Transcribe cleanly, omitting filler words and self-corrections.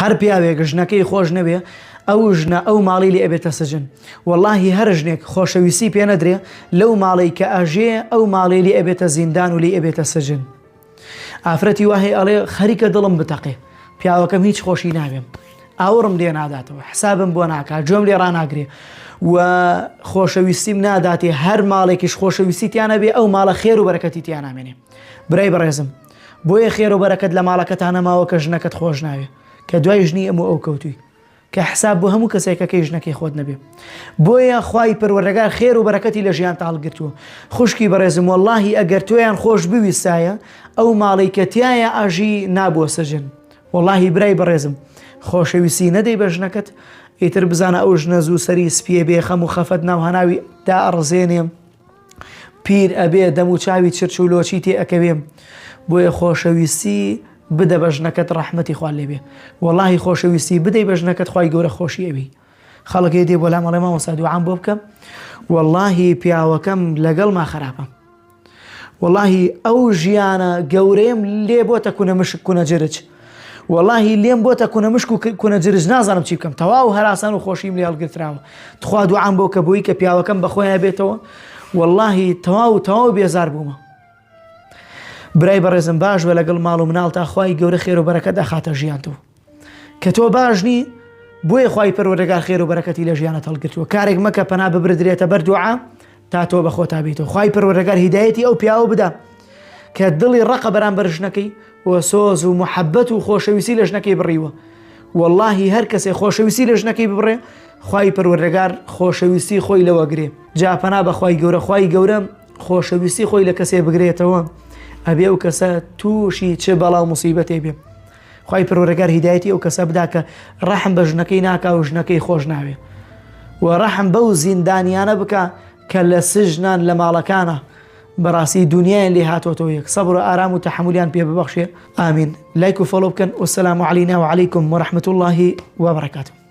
هەر پیاوێک ژنەکەی خۆش نەبێ ئەو ژنە ئەو ماڵی لێ ئەبێتە سجن. واللهی هەر ژنێک خۆشەویستی پێ نەدرێ لەو ماڵی کە ئەژێ ئەو ماڵی لێ ئەبێتە زیندان و لێ ئەبێتە سجن. ئافرەتی وهەیە ئەڵێ خەریکە دڵم بتەقێ، پیاوەکەم هیچ خۆشی ناوێم، ئاوڕم لێ ناداتەوە، حسابم بۆ ناکات، جۆم لێ ڕناگرێ و خۆشەویستیم ناداتێ هەر ماڵێکیش خۆشەویستیتیانە بێ ئەو ماڵە خێر و بەرەکەتی تیان نامێنێ. برای بەڕێزم، بۆیە خێر و بەرەکەت لە ماڵەکەتانە ماوە کە ژنەکەت خۆش ناوێ، کە دوای ژنی ئەمە ئەو کەوتووی، کە حساب بۆ هەموو کەسێکەکەی ژنەکەی خۆت نەبێ. بۆیە خوای پەروەردگار خێر و بەرەکەتی لە ژیان تاڵگرتووە. خوشکی بەڕێزم، واللهی ئەگەر تۆیان خۆش بویستایە ئەو ماڵی کە تایە ئاژی نابووە سەجن. واللهی برای بەڕێزم، خۆشەویستی نەدەی بە ژنەکەت، ئیتر بزانە ئەو ژنە زوو سەری سپیە بێ، خەم و خەفەت ناو هەناوی دا ئەڕزێنێم، پیر ئەبێ دەم و چاوی چرچ و لۆچی تێ ئەکەوێم. بۆیە خۆشەویستی بدە بە ژنەکەت، ڕەحمەتی خوا لێبێ. واللهی خۆشەویستی بدەی بە ژنەکەت، خوای گەورە خۆشی ئەوی. خەڵکی دێ بۆ لام ئەڵێ مامۆستا دوعام بۆ بکەم، واللهی پیاوەکەم لەگەڵ ما خراپە، واللهی ئەو ژیانە گەورەیەم لێ بۆتە کونە مشک کونە جرج، واللهی لێم بۆتە کونە مشک و کونە جرج، نازانم چی بکەم، تەواو هەراسان و خۆشیم لێ هەڵگرتراوە. تخوا دوعام بۆ کە بووی کە پیاوەکەم بەخۆیان بێتەوە، واللهی تەواو بێزار بوومە. برای بەڕێزم، باش بە لەگەڵ ماڵ و مناڵ تا خوای گەورە خێر و بەرەکەت دەخاتە ژیانتەوە. کە تۆ باشنی، بۆیە خوای پەروەردگار خێر و بەرەکەتی لە ژیانت هەڵگرتووە. کارێک مەکە پەنا ببردرێتە بەر دوعا تا تۆ بە خۆتا بیتەوە. خوای پەروەردگار هیدایەتی ئەو پیاوە بدا کە دڵی ڕقە بەرامبەر ژنەکەی و سۆز و محەبەت و خۆشەویستی لە ژنەکەی بڕیوە. واللهی هەر کەسێ خۆشەویستی لە ژنەکەی ببڕێ، خوای پەروەردگار خۆشەویستی خۆی لەوە گرێ. جا پەنا بە خوای گەورە، خوای گەورە خۆشەویستی خۆی لە کەسێ بگرێتەوە، ئەبێ ئەو کەسە تووشی چ بەڵا و موسیبەتێ بێ. خوای پەروەردگار هیدایەتی ئەو کەسە بدا کە ڕەحم بە ژنەکەی ناکا و ژنەکەی خۆش ناوێ، و ڕەحم بەو زیندانیانە بکە کە لە سژنان لە ماڵەکانە بەڕاستی دنیایان لێ هاتوۆتەوە یەک. سەبر و ئارام و تەحمولیان پێ ببەخشێ. ئامین. لایک و فۆلۆ بکەن. وەسەلام عەلەینا وعەلەیکم وەرەحمەتوڵڵاهی وبەرەکاتوه.